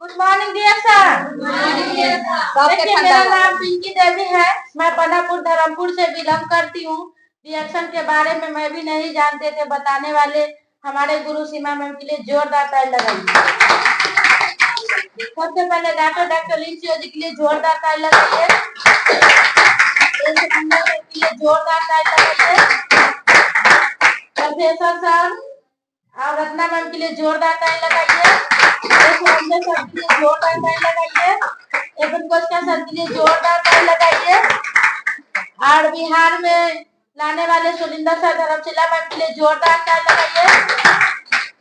Good morning dear sir. देखिए मेरा नाम पिंकी देवी है। मैं पनापुर धर्मपुर से बिलोंग करती हूँ। रिएक्शन के बारे में मैं भी नहीं जानते थे, बताने वाले हमारे गुरु सीमा मैम के लिए जोरदार ताली लगाइए। सबसे पहले डॉक्टर लिंचियो जी के लिए जोरदार ताली लगाइए। के लिए जोरदार ताली लगाइए। प्रोफेसर सर और रत्ना मैम के लिए जोरदार ताली लगाइए। सर के लिए जोरदार ताली लगाइए। एवं कोशिका सर के लिए जोरदार ताली लगाइए। और बिहार में लाने वाले सुरिंदर सर धर्मशिला मैम के लिए जोरदार ताली लगाइए।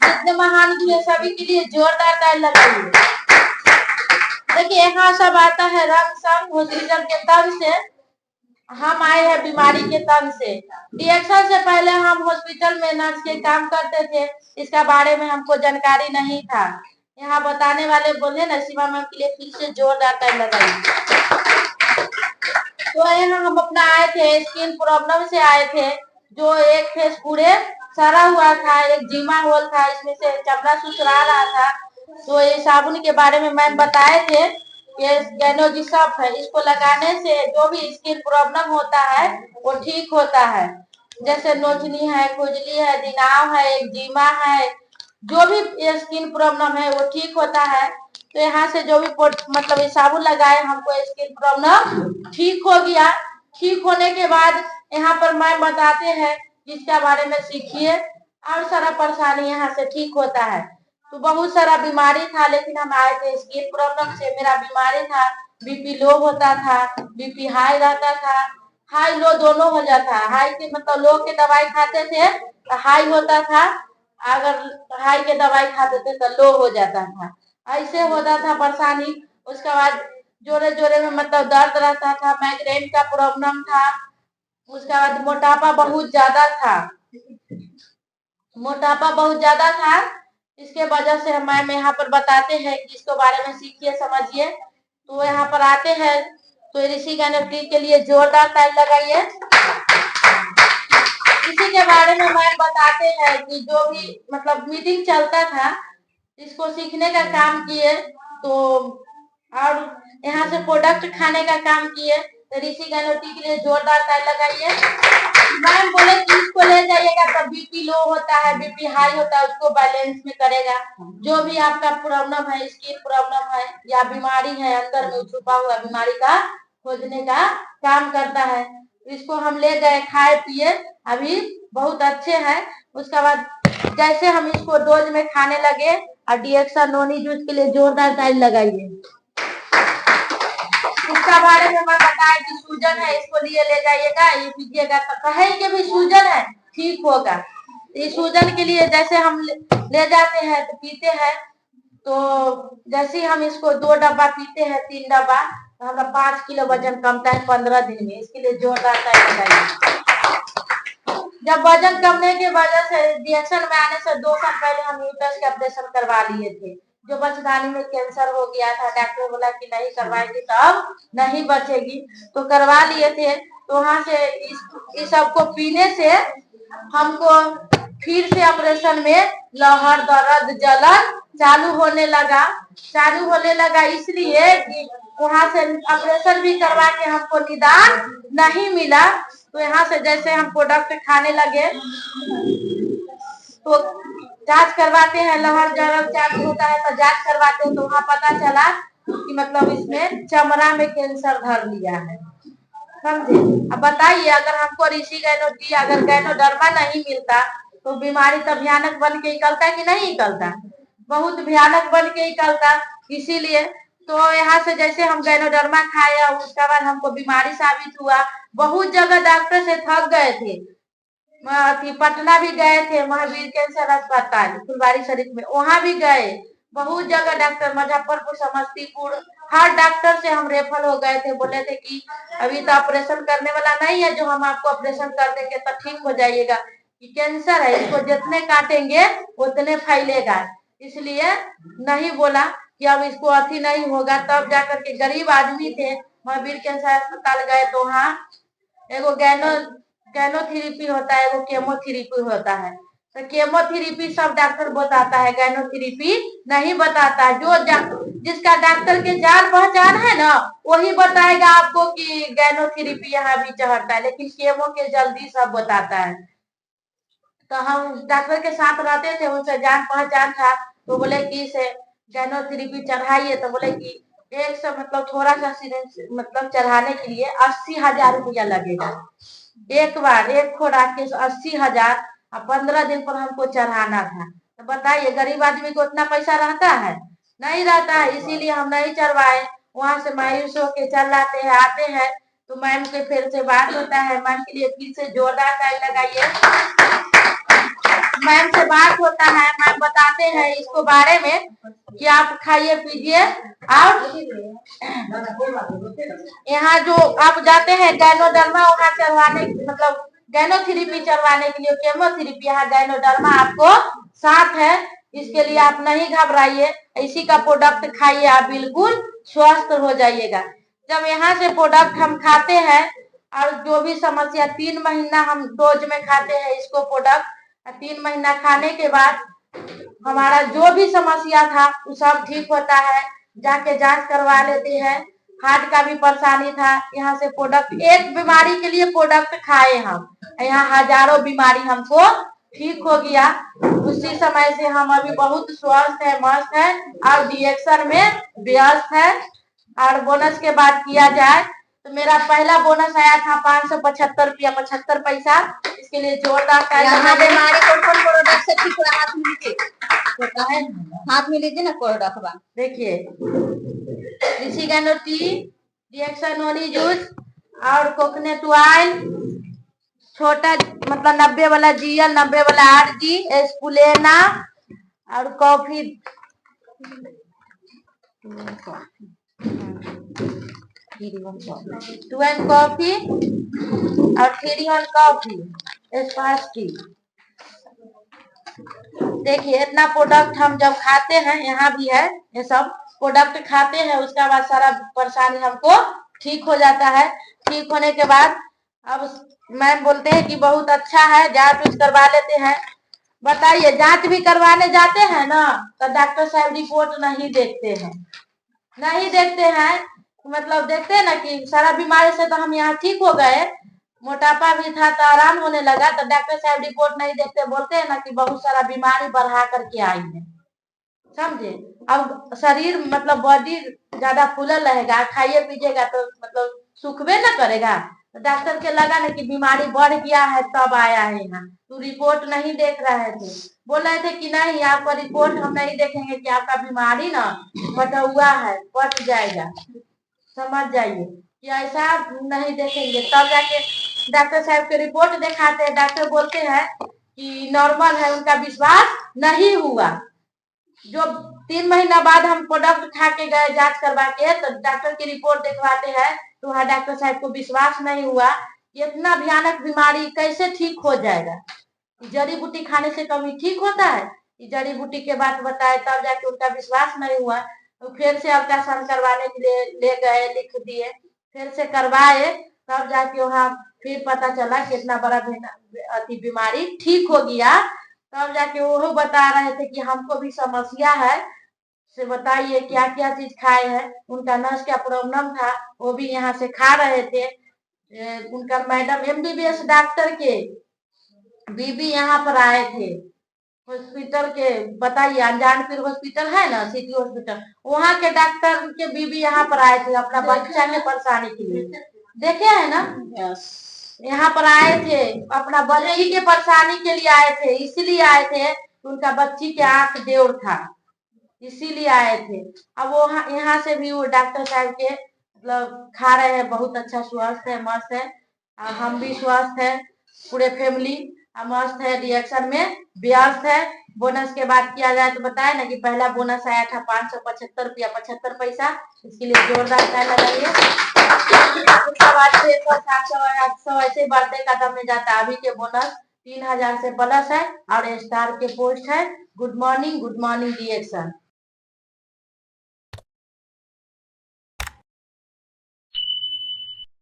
जितने महान हुए सभी के लिए जोरदार ताली लगाइए। देखिए यहाँ सब आता है रंग संग हॉस्पिटल के तंग से। हम आए हैं बीमारी के तंग से। रिएक्शन से पहले हम हॉस्पिटल में नर्स के काम करते थे, इसका बारे में हमको जानकारी नहीं था। यहाँ बताने वाले बोले ना सीमा मैम के लिए फिर से जोरदार ताली लगाइए। तो यहाँ हम अपना आए थे, स्किन प्रॉब्लम से आए थे, जो एक फेस पूरे सड़ा हुआ था, एक जीमा होल था, इसमें से चमड़ा सुसरा रहा था। तो ये साबुन के बारे में मैम बताए थे, ये गैनोजिसप है, इसको लगाने से जो भी स्किन प्रॉब्लम होता है वो ठीक होता है। जैसे नोचनी है, खुजली है, दिनाव है, एक्जिमा है, जो भी स्किन प्रॉब्लम है वो ठीक होता है। तो यहाँ से जो भी मतलब ये साबुन लगाए हमको स्किन प्रॉब्लम ठीक हो गया। ठीक होने के बाद यहाँ पर मैम बताते हैं जिसके बारे में सीखिए और सारा परेशानी यहाँ से ठीक होता है। तो बहुत सारा बीमारी था, लेकिन हम आए थे स्किन प्रॉब्लम से। मेरा बीमारी था, बीपी लो होता था, बीपी हाई रहता था, हाई लो दोनों हो जाता है। हाई के मतलब लो के दवाई खाते थे तो हाई होता था, अगर हाई के दवाई खाते थे तो लो हो जाता था, ऐसे होता था परेशानी। उसके बाद जोड़े जोड़े में मतलब दर्द रहता था, माइग्रेन का प्रॉब्लम था। उसके बाद मोटापा बहुत ज्यादा था, मोटापा बहुत ज्यादा था। इसके वजह से मैम यहाँ पर बताते हैं कि इसके बारे में सीखिए समझिए। तो यहाँ पर आते हैं तो ऋषि गैनोट्री के लिए जोरदार ताली लगाइए। इसी के बारे में मैम बताते हैं कि जो भी मतलब मीटिंग चलता था, इसको सीखने का काम किए। तो और यहाँ से प्रोडक्ट खाने का काम किए। तो ऋषि गैनोट्री के लिए जोरदार ताली लगाइए। मैम बोले कि इसको ले जाइएगा तो बीपी लो होता है, बीपी हाई होता है, उसको बैलेंस में करेगा। जो भी आपका प्रॉब्लम है, स्किन प्रॉब्लम है या बीमारी है, अंदर में छुपा हुआ बीमारी का खोजने का काम करता है। इसको हम ले गए, खाए पिए, अभी बहुत अच्छे हैं। उसके बाद जैसे हम इसको डोज में खाने लगे, और डिएक्सा नोनी जूस के लिए जोरदार ताली लगाइए। इसका बारे में मैं बताया कि सूजन है, इसको लिए ले जाइएगा, ये पीजिएगा तो कहेंगे भी सूजन है ठीक होगा। इस सूजन के लिए जैसे हम ले जाते हैं तो पीते हैं, तो जैसे हम इसको 2 डब्बा पीते हैं, 3 डब्बा, तो हमारा 5 किलो वजन कमता है 15 दिन में। इसके लिए जोरदार ताली लगाइए। जब वजन कमने की वजह से रिएक्शन में आने से 2 साल पहले हम यूट्रस का ऑपरेशन करवा लिए थे, जो बचदानी में कैंसर हो गया था। डॉक्टर बोला कि नहीं करवाएगी तो अब नहीं बचेगी, तो करवा लिए थे। तो वहां से इस सबको पीने से हमको फिर से ऑपरेशन में लहर दर्द जलन चालू होने लगा इसलिए कि वहां से ऑपरेशन भी करवा के हमको निदान नहीं मिला। तो यहाँ से जैसे हम प्रोडक्ट खाने लगे तो जांच करवाते हैं, लहर जलन चालू होता है तो जांच करवाते हैं, तो वहाँ पता चला कि मतलब इसमें चमड़ा में कैंसर धर लिया है। समझे? अब बताइए, अगर हमको ऋषि गैनोट्री अगर गैनोडर्मा नहीं मिलता तो बीमारी तो भयानक बन के निकलता कि नहीं निकलता, बहुत भयानक बन के निकलता। इसीलिए तो यहाँ से जैसे हम गैनोडर्मा खाए, उसके बाद हमको बीमारी साबित हुआ। बहुत जगह डॉक्टर से थक गए थे, पटना भी गए थे, महावीर कैंसर अस्पताल फुलवारी शरीफ में, वहां भी गए। बहुत जगह डॉक्टर, मुजफ्फरपुर, समस्तीपुर, हर डॉक्टर से हम रेफर हो गए थे। बोले थे कि अभी तो ऑपरेशन करने वाला नहीं है, जो हम आपको ऑपरेशन कर देंगे तो ठीक हो जाइएगा, कि कैंसर है, इसको जितने काटेंगे उतने फैलेगा। इसलिए नहीं बोला कि अब इसको अति नहीं होगा। तब जाकर के गरीब आदमी थे, महावीर कैंसर अस्पताल गए तो वहाँ एगो गैनोथेरेपी होता है, एगो केमोथेरेपी होता है। तो केमोथेरेपी सब डॉक्टर बताता है, गायनोथेरेपी नहीं बताता है। जिसका डॉक्टर के जान पहचान है ना, वही बताएगा आपको कि गायनोथेरेपी यहाँ भी चढ़ता है, लेकिन केमो के जल्दी सब बताता है। तो हम डॉक्टर के साथ रहते थे, उनसे जान पहचान था, तो बोले कि इसे गायनोथेरेपी चढ़ाइए। तो बोले कि एक सौ मतलब थोड़ा सा सिरिंज मतलब चढ़ाने के लिए 80,000 रुपया लगेगा। एक बार एक खुराक के 80,000 और 15 दिन पर हमको चढ़ाना था। तो बताइए गरीब आदमी को उतना पैसा रहता है? नहीं रहता है, इसीलिए हम नहीं चढ़वाए। वहां से मायूस होके चल आते हैं, आते हैं तो मैम के फिर से बात होता है। मैम के लिए फिर से जोरदार ताली लगाइए। मैम से बात होता है, मैम बताते हैं इसको बारे में कि आप खाइए पीजिए। और यहाँ जो आप जाते हैं गायनोडर्मा, वहाँ चढ़वाने मतलब गायनोथेरेपी चढ़वाने के लिए केमोथेरेपी, यहाँ गायनोडर्मा आपको साथ है। इसके लिए आप नहीं घबराइए, इसी का प्रोडक्ट खाइए, आप बिल्कुल स्वस्थ हो जाइएगा। जब यहाँ से प्रोडक्ट हम खाते हैं और जो भी समस्या 3 महीना हम डोज में खाते हैं इसको प्रोडक्ट, 3 महीना खाने के बाद हमारा जो भी समस्या था वो सब ठीक होता है। जाके जांच करवा लेते हैं। हार्ट का भी परेशानी था, यहाँ से प्रोडक्ट एक बीमारी के लिए प्रोडक्ट खाए हम, यहाँ हजारों बीमारी हमको ठीक हो गया। उसी समय से हम अभी बहुत स्वस्थ है, मस्त है और रिएक्शन में व्यस्त है। और बोनस के बात किया जाए तो मेरा पहला बोनस आया था 575 रुपया 75 पैसा। इसके लिए जोरदार बीमारी कौन प्रोडक्ट से ठीक हुआ? हाथ में लीजिए ना प्रोडक्ट। देखिए ऋषि गैनो टी, रिएक्शन नोनी जूस और कोकोनट ऑयल, छोटा मतलब 90 वाला जीएल, 90 वाला आरजी, एस्पुलेना और कॉफी, 2 कॉफी और 3 कॉफी, स्पार्स टी। देखिए इतना प्रोडक्ट हम जब खाते हैं, यहाँ भी है ये सब प्रोडक्ट खाते हैं, उसका बाद सारा परेशानी हमको ठीक हो जाता है। ठीक होने के बाद अब मैम बोलते हैं कि बहुत अच्छा है, जांच उच करवा लेते हैं। बताइए जांच भी करवाने जाते हैं ना तो डॉक्टर साहब रिपोर्ट नहीं देखते हैं, नहीं देखते हैं। मतलब देखते हैं ना कि सारा बीमारी से तो हम यहाँ ठीक हो गए, मोटापा भी था तो आराम होने लगा, तो डॉक्टर साहब रिपोर्ट नहीं देखते, बोलते हैं ना कि बहुत सारा बीमारी बढ़ा करके आई है। समझे? अब शरीर मतलब बॉडी ज्यादा फूलल रहेगा, खाइए पीजिएगा तो मतलब सुखबे ना करेगा। तो डॉक्टर के लगा ना कि बीमारी बढ़ गया है तब आया है यहाँ। तो रिपोर्ट नहीं देख रहे थे, बोल रहे थे कि नहीं आपका रिपोर्ट हम नहीं देखेंगे कि आपका बीमारी ना बटा हुआ है, पट जाएगा। समझ जाइए कि ऐसा नहीं देखेंगे, तब जाके डॉक्टर साहब के रिपोर्ट दिखाते हैं। डॉक्टर बोलते हैं कि नॉर्मल है, उनका विश्वास नहीं हुआ। जो 3 महीना बाद हम प्रोडक्ट खा के गए जांच करवा के, तो डॉक्टर की रिपोर्ट दिखवाते हैं तो वहाँ डॉक्टर साहब को विश्वास नहीं हुआ। इतना भयानक बीमारी कैसे ठीक हो जाएगा? जड़ी बूटी खाने से कभी ठीक होता है? जड़ी बूटी के बात बताए तब जाके उनका विश्वास नहीं हुआ। तो फिर से अल्ट्रासाउंड करवाने के लिए ले गए, लिख दिए, फिर से करवाए, तब जाके वहाँ फिर पता चला कितना बड़ा अति बीमारी ठीक हो गया। तब जाके वो बता रहे थे कि हमको भी समस्या है, से बताइए क्या क्या चीज खाए हैं। उनका नस का प्रॉब्लम था, वो भी यहाँ से खा रहे थे। उनका मैडम एमबीबीएस डॉक्टर के बीबी यहाँ पर आए थे हॉस्पिटल के, बताइए अनजानपुर हॉस्पिटल है ना, सिटी हॉस्पिटल, वहाँ के डॉक्टर के बीबी यहाँ पर आए थे अपना बच्चा के परेशानी के लिए। देखे है ना, यहाँ पर आए थे अपना बच्ची के परेशानी के लिए आए थे, इसीलिए आए थे उनका बच्ची के आंख देवर था, इसीलिए आए थे। अब वो यहाँ से भी वो डॉक्टर साहब के मतलब खा रहे हैं, बहुत अच्छा स्वस्थ है, मस्त है। हम भी स्वस्थ है, पूरे फैमिली मस्त है, रिएक्शन में व्यस्त है। बोनस के बात किया जाए तो बताया ना कि पहला बोनस आया था 575 रुपया 75 पैसा। इसके लिए जोरदार ताली लगाइए। उसके बाद 600 700 800 ऐसे बढ़ते कदम में जाता है। अभी के बोनस 3000 से प्लस है और स्टार के पोस्ट है। Good morning reaction.